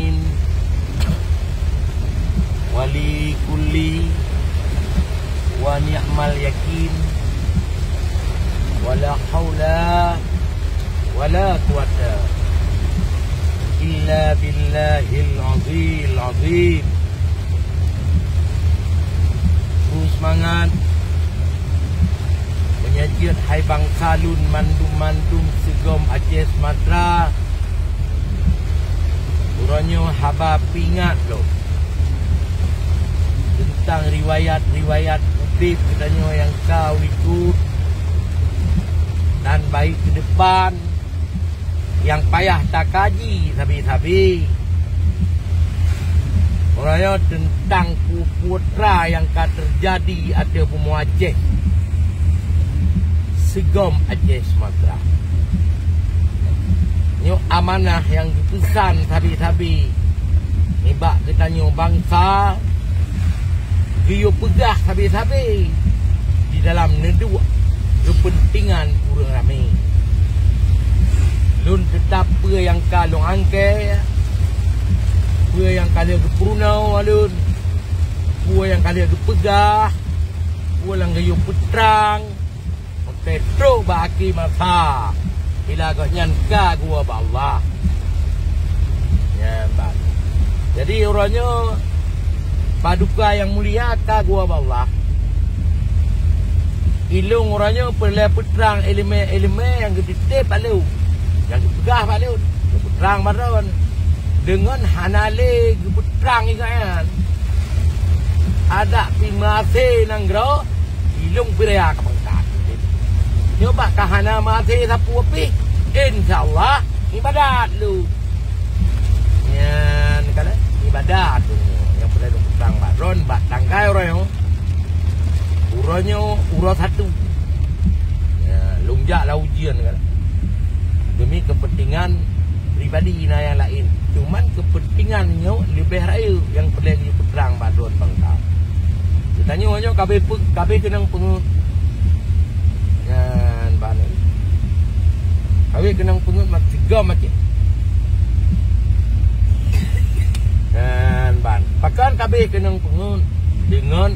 amin. Wali kulli wa ni'mal yakin. Wala haula wala quwata illa billahil azim. Terus semangat penyajian hai bangsa lun mandum-mandum segom Aceh Sumatera. Urangnya haba pingat loh tentang riwayat-riwayat udip katanya yang kau ikut dan baik ke depan yang payah tak kaji sabi-sabi. Orangnya tentang putra yang akan terjadi ada Bumi Aceh segom Aceh Sumatera. Ini amanah yang dipesan sabi-sabi. Ni bak katanya bangsa dia pegah sabi-sabi di dalam neduk kepentingan kurang ramai. Lun tetap apa yang kalung angke, apa yang kalian kepurunau alun, apa yang kalian kepegah, apa yang kalian petrang, petro baki masa, bila kau nyanka gua Allah. Nyambat. Jadi orangnya paduka yang mulia ka gua Allah. Ilung orangnya perlu peterang elemen-elemen yang gedete palu, yang pegah palu, peterang baron dengan hanale peterang ikan. Ada pimase nanggro, ilung peraya kapangkat. Nyoba kahana mase sapu api, insyaallah ibadat lu. Yan kala ibadat tu yang perlu peterang baron, bat tangkai orang. Uranya urut satu. Ya, lunjaklah ujian kan. Demi kepentingan pribadi yang lain. Cuman kepentingannya lebih raya yang perlu dipeterang badon bangsa. Ditanya orang kabeh kenang pengut. Kan bani. Kabeh kenang pengut mak tiga macam. Kan ban. Pakan kabeh kenang pengut dengan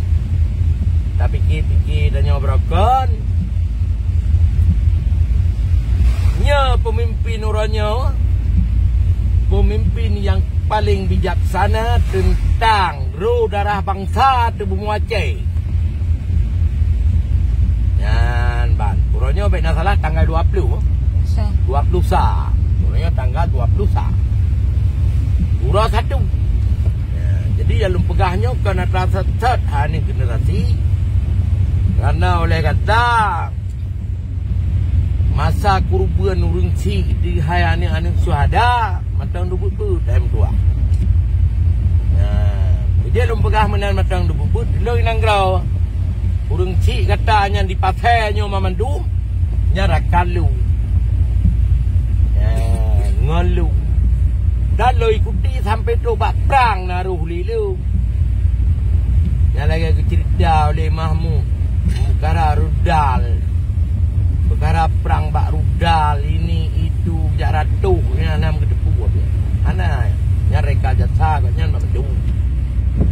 tapi fikir dan nyobrakan nya pemimpin orangnya pemimpin yang paling bijaksana tentang roh darah bangsa di Bumi Aceh. Dan ban orangnya baik nak salah tanggal 20 sa orangnya tanggal 20 sa urang satu ya, jadi yang pegahnya kena terasa ini generasi. Karena oleh kata masa kurban urungci di hayani anu suhada matang dubut time tua. Dia lum pegah menan matang dubut leuy nanggrau. Urungci katanya di pasai nyo mamandum nyarakan lu. Ngelu. Dan lo ikuti sampai tobat perang naruh lilu. Yang lagi aku cerita oleh Mahmud perkara rudal, perkara perang bak rudal ini itu jarak tuh yang nam kedepu apa? Ana yang reka jasa kan yang mamdu.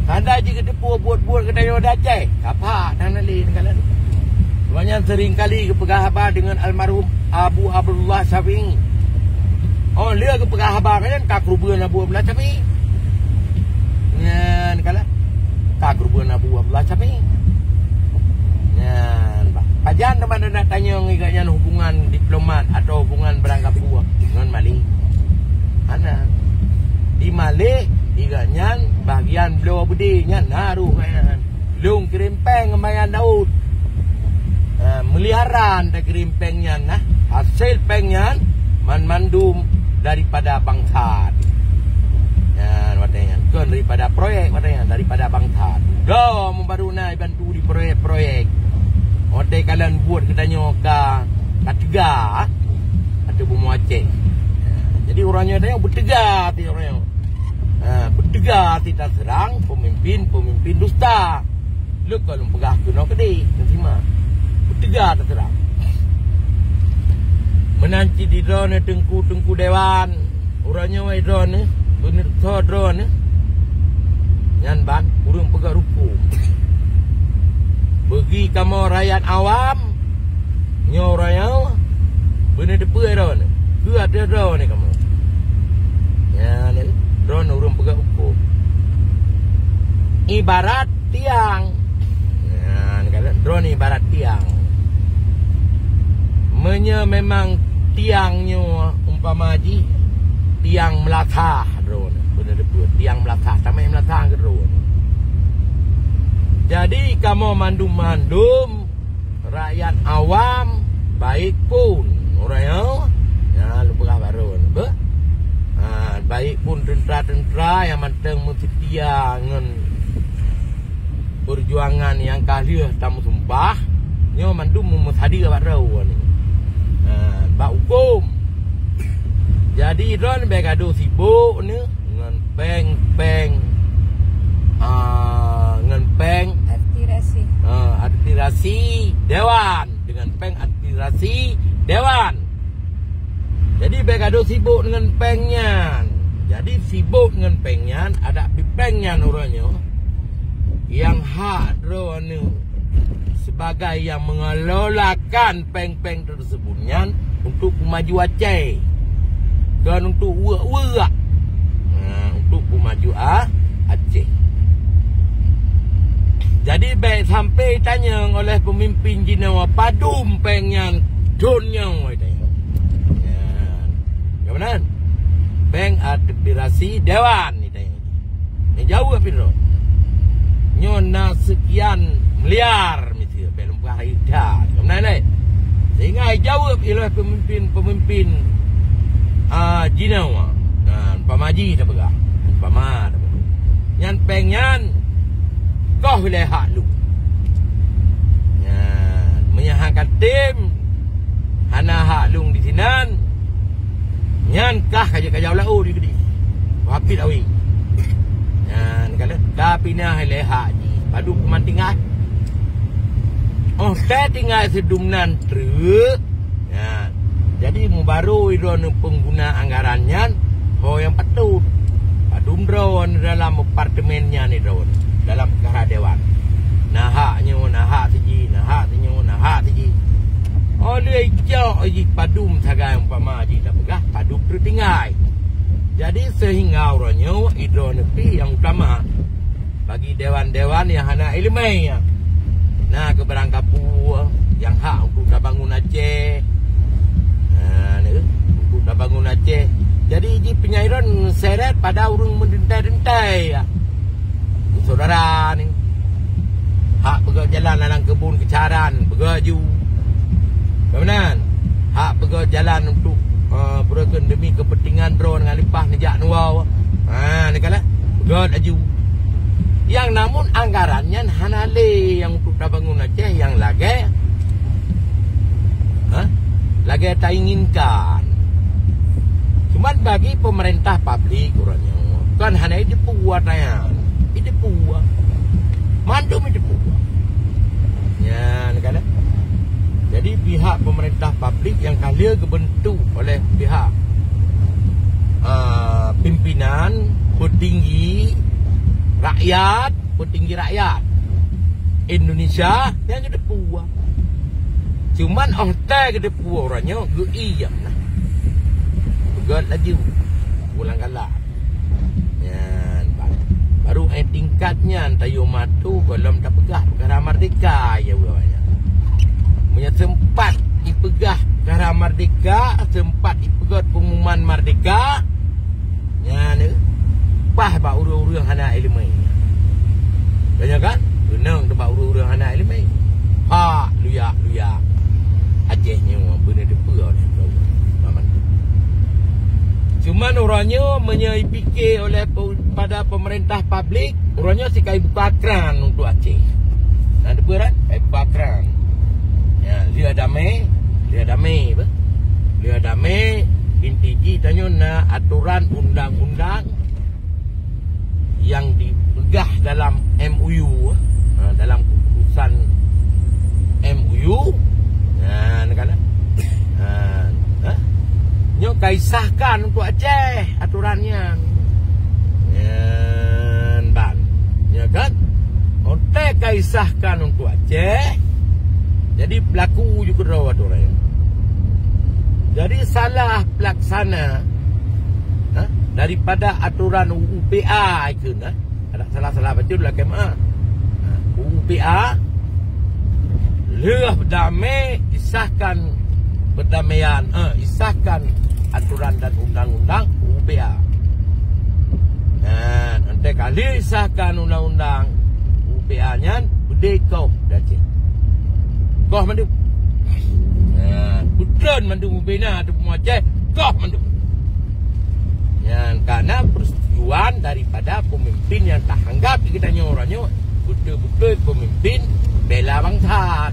Kada je kedepu buat kedai Aceh, apa dan lain kalian. Banyak sering kali kepegah haba dengan almarhum Abu Abdullah Syafi'i. Oh dia kepegah haba kan kakrubuan Abu Abdullah Syafi'i. Nyan kala kakrubuan Abu Abdullah Syafi'i. Pajan teman nak tanya ngiganya hubungan diplomat atau hubungan berangkap buah dengan Mali. Ana di Mali iganya bagian beliau budinya naruh kan. Lung kerimpeng ngemayan Daud. Meliharaan dak kerimpengnya nah hasil pengnya mandum daripada bangsa. Ya, watanya kan daripada proyek watanya daripada bangsa. Do membaruna bantu di proyek-proyek. Otai kalian buat katanya ketiga atau Bumi Aceh. Jadi orangnya ada yang bertegar ti orangnya. Bertegar tidak serang pemimpin dusta. Lu kalau pegah kena kedai nanti mah. Bertegar tak serang. Menanti di drone tengku dewan. Orangnya wai drone bener drone ni. Nyan ban urang pegang rupu. Bagi kamu rakyat awam nyo raya bener depe drone. Ku ada drone ni kamu. Ya ni drone urang pegang rupu. Ibarat tiang. Ya ni kata drone ibarat tiang. Memang tiangnya umpama haji tiang melatah drone benar betul tiang melatah tamai melatah ke drone. Jadi kamu mandum rakyat awam baik pun orang ya lupa baru be baik pun tentera-tentera yang manteng setia dengan perjuangan yang kahliah tamu sumpah nyo mandum hadir baru ni. Bak hukum. Jadi drone begado sibuk ni dengan peng administrasi dewan dengan peng administrasi dewan. Jadi begado sibuk dengan pengnya. Jadi sibuk dengan pengnya ada pengnya orangnya yang hak drone ni sebagai yang mengelolakan peng-peng tersebutnya untuk maju Aceh dan untuk uak-uak untuk maju Aceh. Jadi baik sampai tanya oleh pemimpin Jinawa padum pengyan donnya tanya. Ya benar. Peng administrasi dewan ni tanya. Ni jauh piro? Nyona sekian miliar mesti belum berita. Kemudian ni sehingga jawab oleh pemimpin Jinawa. Pamaji dah pegang. Pama dah pegang. Nyan pengyan kau boleh hak lu. Menyahankan tim hana hak lung di sinan. Nyan kah kaja-kaja lau di gedi. Wapit awi. Nyan kala tapi nah leha ji. Padu pemantingan. Oh, saya tinggal sedumnan truk. Ya. Jadi mubaru drone pengguna anggarannya ho yang patut. Padum drone dalam apartemennya ni drone dalam perkara dewan. Nah hak tiji. Oleh jauh ji padum sagai umpama ji dah pegah padum tertinggal. Jadi sehingga orangnya drone pi yang utama bagi dewan-dewan yang hana ilmu. Nah, keberang kapu yang hak untuk dah bangun Aceh. Untuk dah bangun Aceh. Jadi ji penyairan seret pada urung mendentai-dentai ya. Saudara ni. Hak pergi jalan dalam kebun kecaran, bergaju. Kemudian hak pergi jalan untuk berken demi kepentingan drone dengan lipah nejak nuau. Ni kala bergaju. Yang namun anggarannya hanale yang untuk dah bangun Aceh yang lagi lagi tak inginkan. Cuman bagi pemerintah publik orangnya kan hanya itu buat ya. Itu buat. Mandum itu buat. Ya, kan? Jadi pihak pemerintah publik yang kali kebentuk oleh pihak pimpinan petinggi rakyat Indonesia yang ada puas. Cuman hotel ada puas orangnya geiam lah. Begat lagi ulang galak. Ya, baru tingkatnya tayo matu kalau tak pegah perkara merdeka ya bawahnya. Punya tempat dipegah perkara merdeka, tempat dipegat pengumuman merdeka. Ya ni pah ba urang-urang hana ilmu. Banyak kan? Benang tempat urang-urang hana ilmu. Ha, luya. Acehnya benar depa oleh Maman. Cuman orangnya menyepikir oleh pada pemerintah publik, orangnya sikai buka keran untuk Aceh. Nah, depa kan? Buka keran. Ya, dia damai apa? Dia damai intiji tanya na aturan undang-undang yang dipegah dalam MOU, dalam keputusan MOU. Nah, kan? Nyo kaisahkan untuk Aceh aturannya. disahkan untuk Aceh. Jadi berlaku juga rawat orang. Jadi salah pelaksana daripada aturan UPA itu ada salah-salah baca lah kemah. UPA leh berdamai disahkan perdamaian disahkan aturan dan undang-undang UPA. Nanti kali disahkan undang-undang UPA-nya berdek kau Aceh. Kau mandu. Bukan mandu membina tu Aceh, kau mandu. Karena persetujuan daripada pemimpin yang tak anggap kita orangnya betul-betul pemimpin bela bangsa.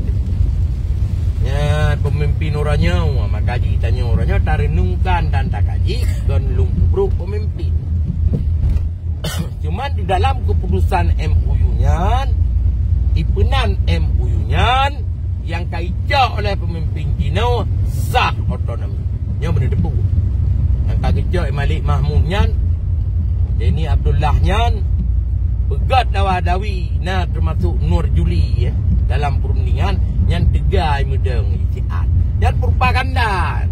Pemimpin orangnya, maka kaji tanya orangnya tak renungkan dan tak kaji dan lumpuh pemimpin. Cuman di dalam keputusan MOU-nya, ipenan MOU-nya yang kaijak oleh pemimpin Cina sah otonomi. Yang benar depu. Yang kaijak Malik Mahmud-nya, Deni Abdullah-nya, pegat dawa-dawi termasuk Nur Juli dalam perundingan yang tegai mudeng itiat. Yang propaganda.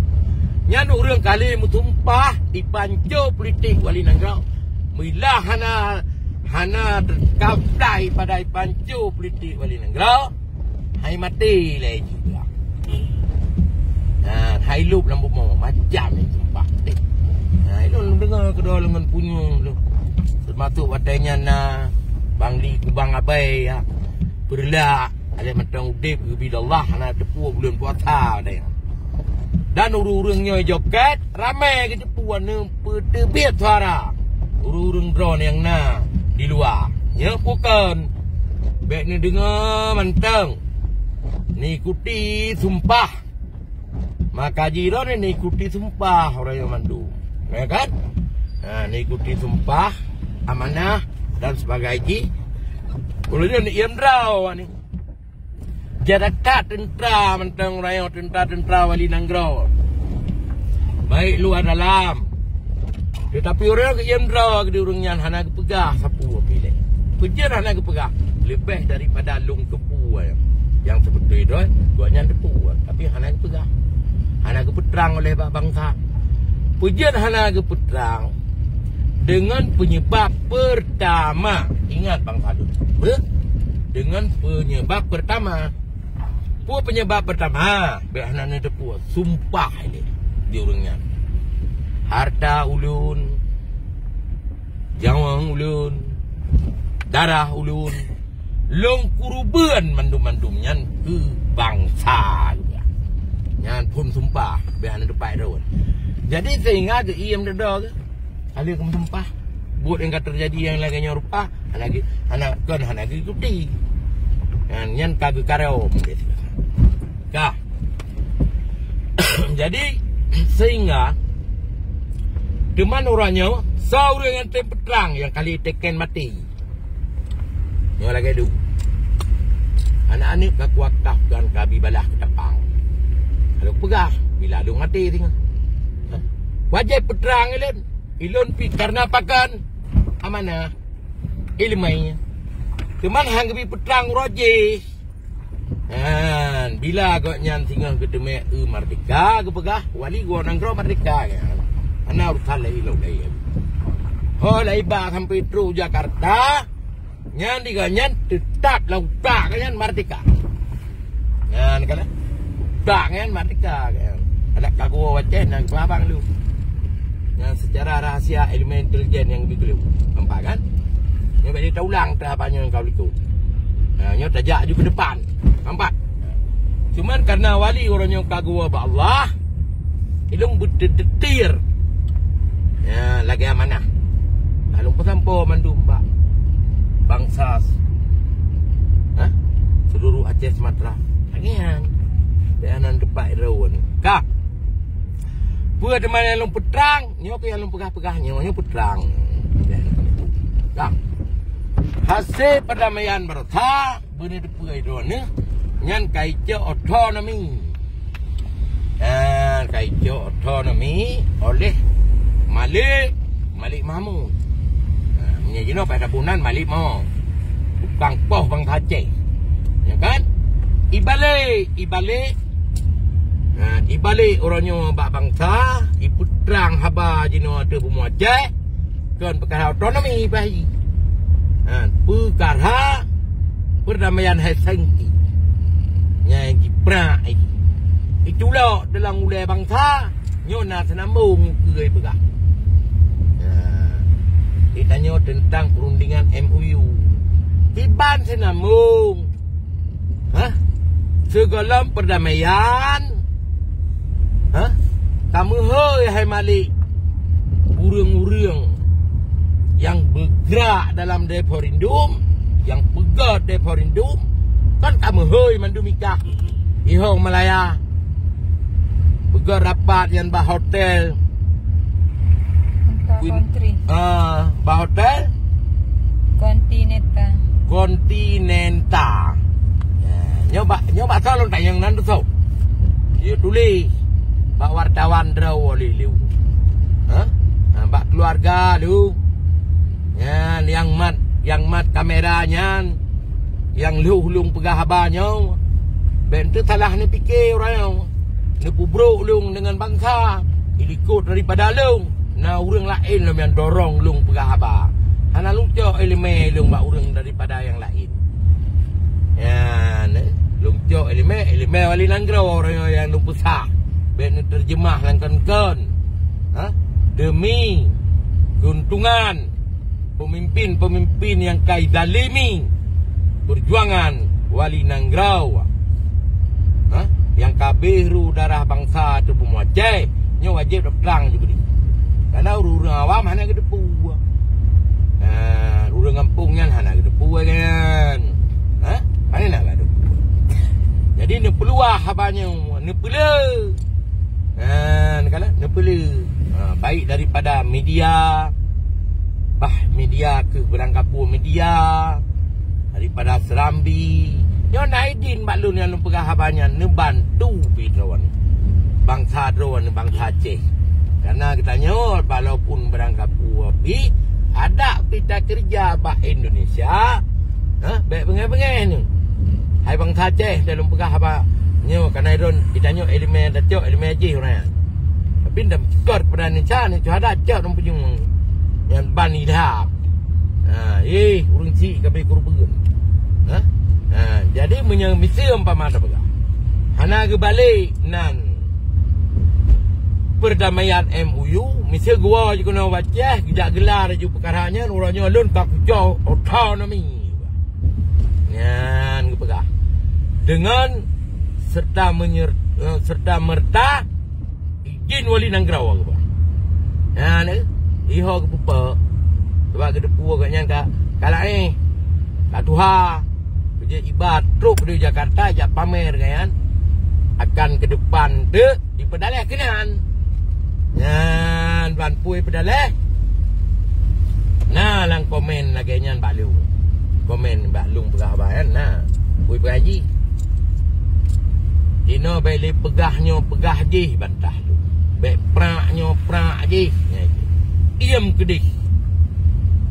Yang orang kali mutumpah dipancu politik wali negara. Bila hana terkaplai pada pancu politik wali negara, hai mati lagi juga. Hai lup lampu mau macam ni sumpah. Itu dengar kedua lengan punyung tu. Termasuk watanya Bang Li Kubang Abai berlak ada macam udip bidallah ana tepu bulan puasa ada. Dan urang-urangnya joget ramai ke tepuan petebit suara. Urang drone yang di luar. Ya bukan. Baik ni dengar mantang. Ni ikuti sumpah. Maka jiran ni ikuti sumpah orang yang mandu. Ya kan? Ni ikuti sumpah, amanah dan sebagainya. Kalau dia ni Imdraw ni. Jadakat tentera mentang raya tentera wali nanggro. Baik luar dalam. Tetapi orang ke Imdraw ke diurungnya hana ke pegah sapu pilih. Pejer hana ke pegah lebih daripada lung kepu yang seperti itu guanya depu tapi hana ke pegah. Hana ke peterang oleh bangsa. Pejer hana ke peterang dengan penyebab pertama. Ingat bangsa dulu. Dengan penyebab pertama. Penyebab pertama, behanana depu sumpah ini diurungnya. Harta ulun, jawang ulun, darah ulun, long kuruban mandum-mandumnya ke bangsa juga. Nyan pun sumpah behanana depai rawon. Jadi sehingga ke iam dedo ke, kali ke sumpah, buat yang terjadi yang lagi nyorupa, anak ikuti. Nyan kagak kareo mungkin. Kah. Jadi sehingga deman orangnya seorang yang terperang yang kali teken mati. Yang lagi dulu. Anak-anak kaku wakaf dan kabi balah ke tepang. Kalau pegah bila lu mati tinggal. Wajib peterang ilun pi karena pakan amanah ilmainya. Cuman hang pi peterang rojis. Bila agaknya tinggal ke demek merdeka ke pegah wali gua nanggro merdeka kan. Ana urusan lai lo lai. Ho lai ba sampai tru Jakarta nyan diganyan tetap lauta kan merdeka. Nyan kan. Tak kan merdeka kan. Ada kagu wacen nang kelabang lu. Yang secara rahasia elemen intelijen yang begitu. Nampak kan? Yang bagi tahu ulang terapanya yang kau ikut. Nya tajak juga depan. Nampak? Cuman karena wali orangnya kagum Allah, ilung berdetir. Ya, lagi amanah. Kalau pesampo mandum mbak. Bangsa. Seluruh Aceh Sumatera. Lagian. Beanan depan rawan. Kak. Buat teman yang lung petrang, nyok yang lung pegah-pegahnya, nyok petrang. Kak. Hasil perdamaian berta benih depai drone nyan kaijo otonomi. Kaijo otonomi oleh Malik Mahmud. Menjadi no pada bulan Malik mau. Bukan poh bang Aceh. Ya kan? Ibalik orangnya bak bangsa, iputrang haba jino ada pemuajak kan perkara autonomi bahi. Perkara perdamaian Helsinki. Yang diprak lagi. Itulah dalam ulai bangsa nyona senambung ke pegah. Ditanya tentang perundingan MOU. Tiban senambung. Segala perdamaian. Kamu hai Malik. Urang-urang yang bergerak dalam referendum, yang pegat referendum, kan kamu hai mandumikah. Ihong Malaya. Pegat rapat yang bah hotel. Country. Bah hotel? Kontinenta. Nyoba salon tak yang nanti tau. Dia tulis. Bak wartawan draw liu. Bak keluarga lu. Yang mat kameranya. Yang hulung pegah abahnya. Bentuk salah ni fikir orang. Ni pubruk lung dengan bangsa. Ikut daripada lung. Nah orang lain lah yang dorong lung pegah abah. Hana lung cok elemen lung bak orang daripada yang lain. Lung cok elemen wali nanggrau orang yang lung besar. Ben terjemah langkan-kan. Demi keuntungan pemimpin-pemimpin yang kai zalimi perjuangan wali nanggrau. Yang kabiru darah bangsa tu pemuajai nya wajib berperang juga. Karena urang awam hana kedepu. Urang kampung kan hana kedepu kan. Mana nak kedepu. Jadi ni peluah habanya, ni pelu. Kalau ni pelu. Baik daripada media, media ke berangkapur media, daripada Serambi. Nyo naidin maklun yang pegah habanya ni bantu pitrawan. Bangsa drawan bangsa Aceh. Karena kita nyor walaupun berangkapur api ada pita kerja bah Indonesia. Baik bengai-bengai ni. Hai bangsa Aceh dalam pegah haba nyo karena iron kita nyor elemen datuk elemen Aceh orang. Tapi dah kor pada ni cha ni ada cak dong penyung. Yang bani dah. Urang ci kabe kurbeun. Jadi misi umpama ada pegah. Hana ke balik nan perdamaian MOU, misi gua je kena baca, tidak gelar je perkaranya, orangnya alun tak jauh autonomi. Nyan ke pegah. Dengan serta merta izin wali nanggrau ke pegah. Iho ke pupa. Sebab ke depu agaknya kalak ni. Kak Tuha. Kerja ibad truk di Jakarta jak pamer kan. Akan ke depan di pedalai kenan. Nyan ban pui pedalai. Nah lang komen lagi nyan Mbak Lung. Komen Mbak Lung pegah bahan. Nah pui peraji. Dino beli pegah je bantah lu. Baik prak je. Iam kedih.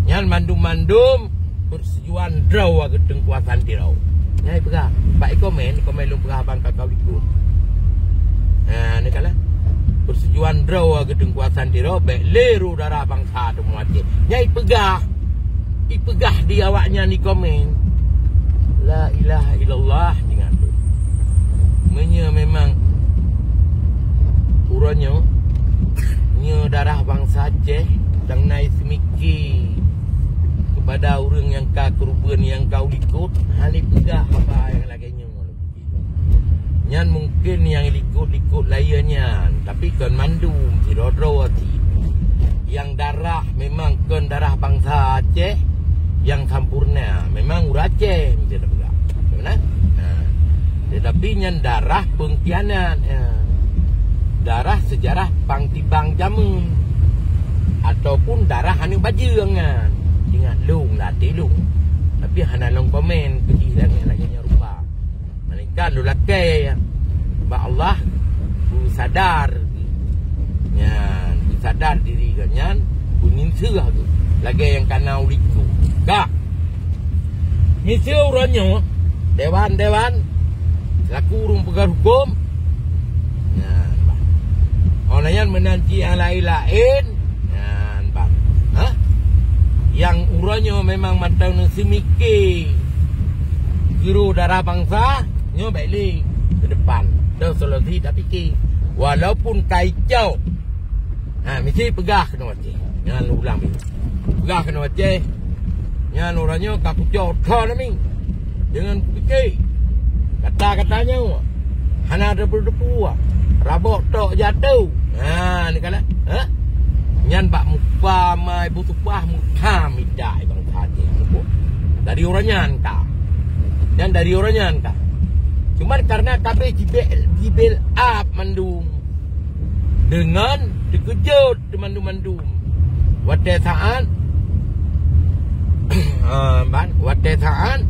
Nyan mandum persetujuan draw ke tengkuasan tirau. Nyai pegah. Pak komen Lung pegah bang kakau ikut. Ni kalah. Persetujuan draw ke tengkuasan tirau baik leru darah bangsa tu muati. Nyai pegah. Ipegah di awaknya ni komen. La ilaha illallah dengan tu. Memang uranya nya darah bangsa Aceh dan naik semiki kepada orang yang kau kerubuan yang kau ikut hali pegah apa yang lagi nyan mungkin yang ikut layarnya tapi kan mandum sirodrawati yang darah memang kan darah bangsa Aceh yang sampurna memang urang Aceh mesti ada pegah benar. Tetapi nyan darah pengkhianat darah sejarah pangtibang jamun ataupun darah anu bajengan ingat lung latih lung tapi hana long komen kecilan lagi rupa malaikat lu lakai sebab Allah bu sadar nyan sadar diri nyan bunin serah tu lagi yang kanau liku gak misi orangnya dewan selaku urung pegang hukum. Orang menanti yang lain-lain. Yang uranya memang matang nang semiki guru darah bangsa, nyo balik ke depan. Dah solusi tak fikir. Walaupun kacau. Mesti pegah kena wajah. Jangan ulang ni. Pegah kena wajah. Jangan orangnya kaku cotor ni. Jangan fikir. Kata-katanya hana debu-debu. Rabok tok jatuh. Ni kala. Nyan bak muka mai butupah muka midai bang tadi. Dari orangnya entah. Dan dari orangnya entah. Cuma karena kami jibel up mandum. Dengan dikejut di mandum-mandum. Wate saat wate saat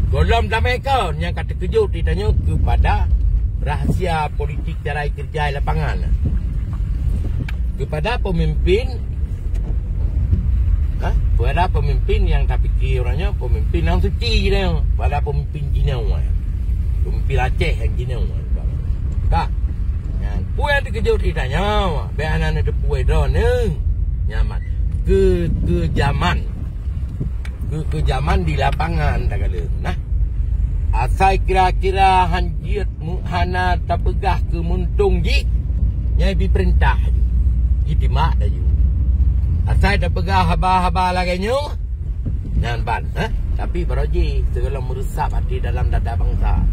golom damai kau yang kata kejut ditanya kepada rahasia politik carai kerja lapangan. Kepada pemimpin yang tak fikir orangnya pemimpin yang suci dia, pada pemimpin jinau, pemimpin Aceh yang jinau, tak. Puan yang dikejut ditanya, beanan ada puan drone, nyaman kejaman di lapangan tak ada. Nah, asal kira-kira hanjit muhana tak pegah ke muntung ji, nyai perintah. Itimak dah you. Asal dah pegang haba-haba lagi nyu. Jangan ban. Tapi beroji segala meresap hati dalam dada bangsa.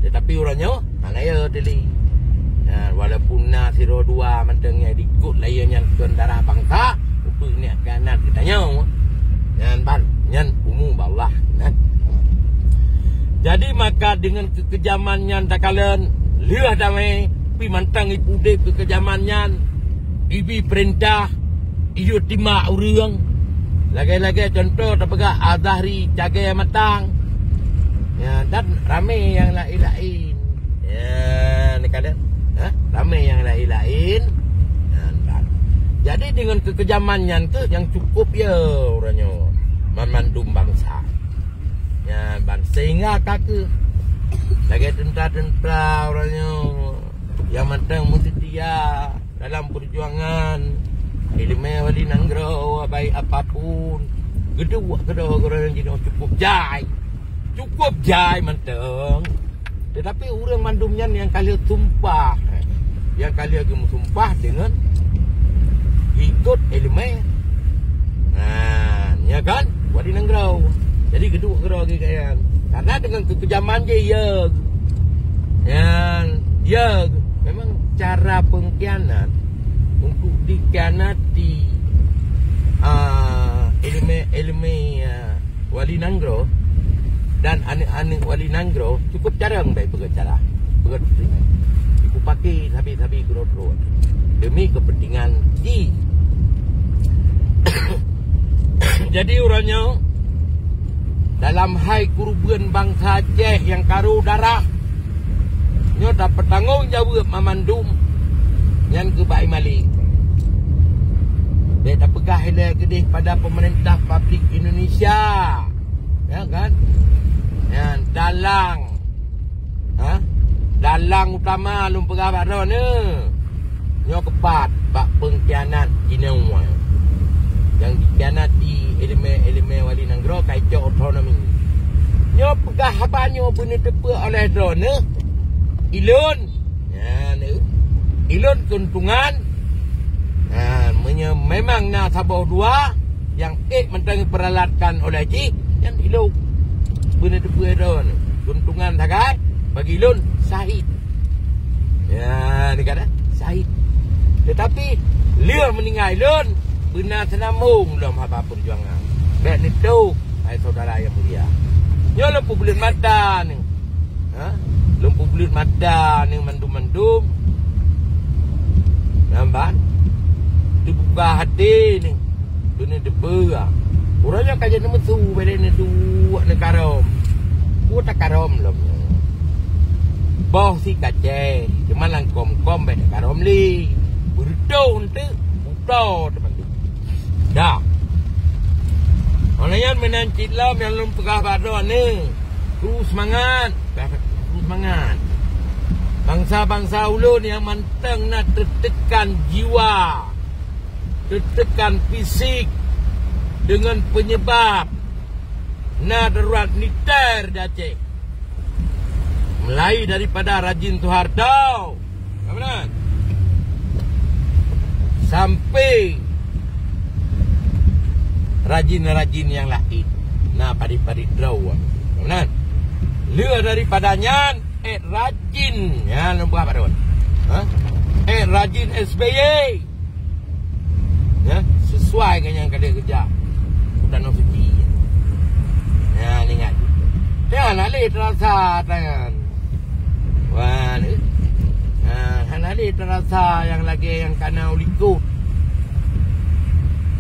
Tetapi orangnya angaya teli. Walaupun na 02 mentengnya dikut layarnya ke darah bangsa. Apa ni kanan kita nyu. Jangan ban. Nyan umum Allah. Jadi maka dengan kekejamannya tak kalian lihat damai. Pi mantang ipu dek kekejamannya. Ibi perintah iyo timak urang. Lagi-lagi contoh tak pegah Azahri jaga yang matang. Dan ramai yang lain-lain. Ni kalian. Ramai yang lain-lain. Jadi dengan kekejamannya tu yang cukup ya orangnya memandum bangsa. Sehingga kakak lagi tentara-tentara orangnya yang matang mesti dia dalam perjuangan ilmu wali nanggro baik apapun gedua orang yang cukup jai manteng. Tetapi orang mandumnya yang kali sumpah dengan ikut ilmu ya kan wali nanggro. Jadi gedua gaya karena dengan kekejaman dia ya memang cara pengkhianat untuk dikhianati ilmu wali nanggro dan anak-anak wali nanggro cukup jarang baik bercara ibu pakai sabi-sabi gero-gero demi kepentingan di. Jadi orangnya dalam hai kuruban bangsa Aceh yang karu darah nyo dapat tanggung jawab memandum yang kebaik malik. Dia tak pegah gede pada pemerintah Republik Indonesia. Ya kan? Yang dalang utama lum pegah baron ni. Nyo kepat bak pengkhianat jinau. Yang dikhianati elemen wali nanggro kaitu otonomi. Nyo pegah habanyo pun tepe oleh drone. Ilun keuntungan memang nak sabau dua yang mentang peralatan oleh ji yang ilun benar benar keuntungan tagai bagi ilun sahid ni kata sahid. Tetapi dia meninggal ilun benar senamung dalam apa perjuangan baik ni tu hai saudara yang mulia nyo lempu bulan mata ni lempu bulat mata ni mandum-mandum. Nampak? Dibuka hati ni. Dunia depa. Orangnya kajian nama tu pada ni dua negara. Ku tak karom lom. Boh si kace, cuma lang kom-kom pada karom li. Berdon tu, buta teman-teman. Dah. Orangnya menancit lam yang lum pegah badan ni. Terus semangat. Terus semangat. Bangsa-bangsa ulun yang manteng nak tertekan jiwa, tertekan fisik dengan penyebab na darurat militer di Aceh. Mulai daripada Rajin Soeharto, sampai rajin-rajin yang lain. Nah, padi-padi draw. Benar? Lua daripadanya rajin. Ya, nombor apa tuan? Rajin SBY. Ya, sesuai dengan yang kalian kerja. Sudah suci. Ya, ni ingat. Jangan alih terasa tangan. Wah, ni. Alih terasa yang lagi yang kena ulikut.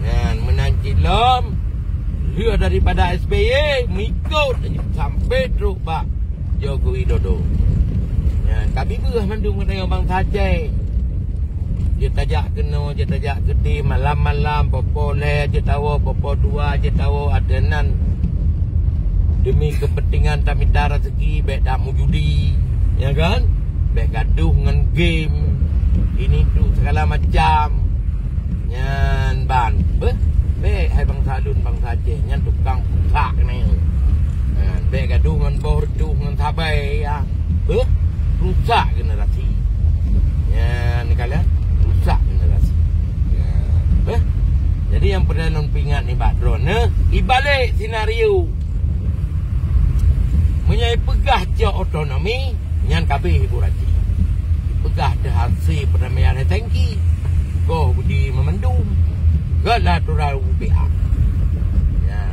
Dan menanci lom. Dia daripada SBY mengikut sampai teruk Pak Jokowi Dodo. Ya, kami berah mandung dengan Bang Sajai. Dia tajak kena, dia tajak gede malam-malam popoleh, dia tahu popo dua, dia tahu adenan. Demi kepentingan tak minta rezeki, baik tak mau judi, ya kan? Baik gaduh dengan game. Ini tu segala macam. Nyan ban. Baik hai Bang Salun, Bang Sajeh, nyan tukang putak ni. Baik gaduh dengan borduh dengan sabai ya. Rusak generasi. Nyan kalian rusak generasi. Jadi yang pernah non pingat ni Pak Drone, ibalik senario. Menyai pegah cak otonomi, nyan kabeh ibu raji. Pegah dah hasil perdamaian tangki. Kau budi memendung. Galah turau pihak. Ya.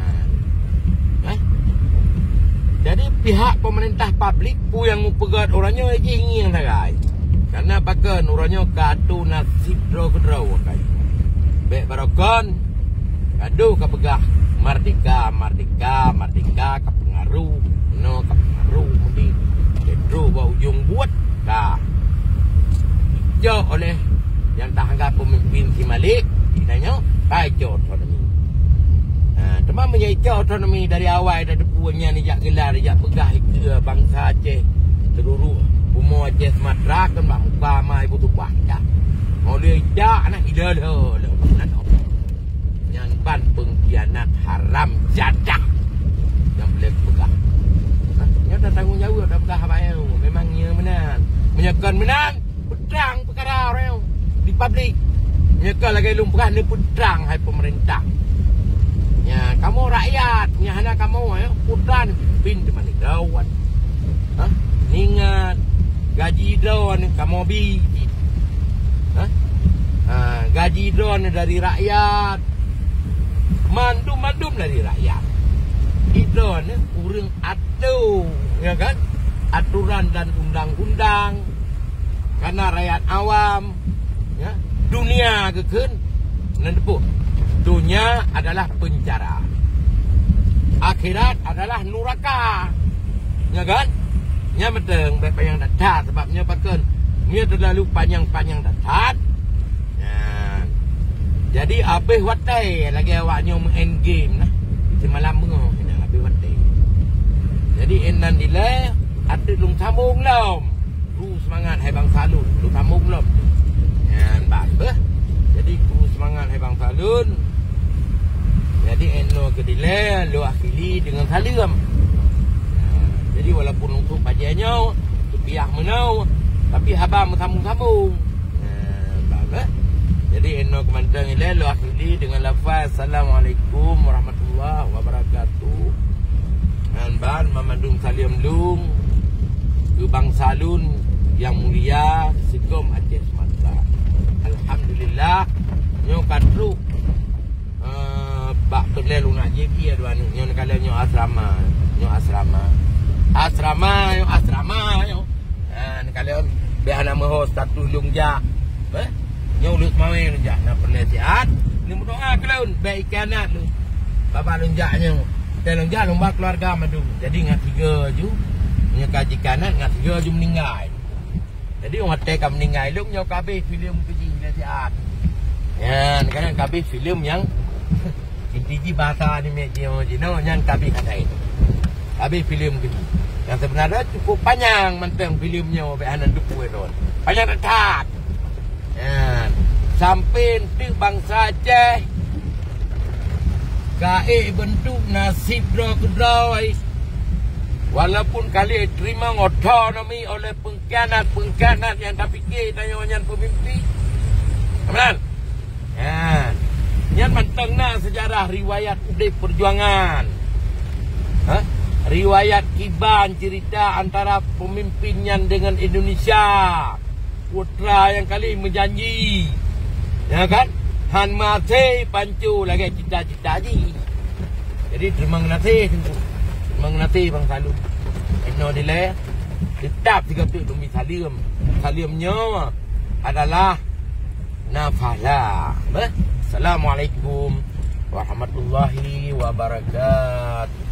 Jadi pihak pemerintah publik pu yang pegat orangnya ingin sagai. Karena pakan orangnya kadu nasib draw kai. Baik barokan kadu ka pegah merdeka ka pengaruh no ka pengaruh mudi dro ba ujung buat ka. Jo oleh yang tak anggap pemimpin si Malik ditanya kacau otonomi. Teman menyaica otonomi dari awal dari punya ni jak gelar jak pegah ke bangsa Aceh seluruh umur Aceh Sumatera kan mak muka mai ibu tupah dah. Oleh jak nak ida lo. Yang ban pengkhianat haram jadah yang boleh pegah. Nya dah tanggungjawab dah pegah apa yang memangnya menang. Menyekan menang pedang perkara orang di publik. Ya kalau lagi lumpah ni putrang hai pemerintah. Ya kamu rakyat, nya hana kamu ya putran pin di mana dawan. Ingat gaji dawan kamu bi. Gaji dawan dari rakyat. Mandum dari rakyat. Itu urang atuh, ya kan? Aturan dan undang-undang. Karena rakyat awam, ya. Dunia kekun menepuk. Dunia adalah penjara. Akhirat adalah neraka. Ya kan? Nya medeng baik yang datar sebabnya pakan. Nya terlalu panjang datar. Ya. Jadi abeh watai lagi awaknya main game nah. Semalam mengoh kena abeh watai. Jadi enan dileh ada lung sambung lom. Lu semangat hai Bang Salun, lu sambung lom. Jadi ku semangat hai Bang Salun. Jadi eno kedile lu akhiri dengan salam. Jadi walaupun untuk pajiannya pihak menau tapi haba sambung-sambung. Jadi eno kemantang ile lu akhiri dengan lafaz Assalamualaikum warahmatullahi wabarakatuh. Dan ban memandung salam lung ke Bang Salun yang mulia Segom Aceh Sumatera. Alhamdulillah nyo katru bak terlelu nak JP aduan nyo kala nyo asrama nyo kala be ana moho status lungja nyo ulut mawe lungja na penasihat ni berdoa kelaun baik ikanat lu bapa lungja nyo lungja lomba keluarga madu jadi ngat 3 ju nyo kaji kanan ngat 3 ju meninggal. Jadi orang kata meninggal lu nyo kabeh filem puji nasihat. Ya, kadang kabeh filem yang inti bahasa ni meje no yang kabeh kata itu. habis filem gini. Yang sebenarnya cukup panjang mentang filmnya sampai anak duku itu. Panjang dekat. Ya, sampai di bangsa Aceh kae bentuk nasib kedai. Walaupun kali terima otonomi oleh pengkhianat yang tak fikir tanya-tanya pemimpin. Kemudian, ya, yang mentengna sejarah riwayat udah perjuangan. Riwayat Kiban cerita antara pemimpinnya dengan Indonesia. Putra yang kali menjanji. Ya kan? Han mati pancu lagi cita-cita ji. Jadi terima kasih tentu. Terima kasih Bang Salum. Eno dile tetap tiga tu demi salim. Salimnya adalah nafala. Assalamualaikum warahmatullahi wabarakatuh.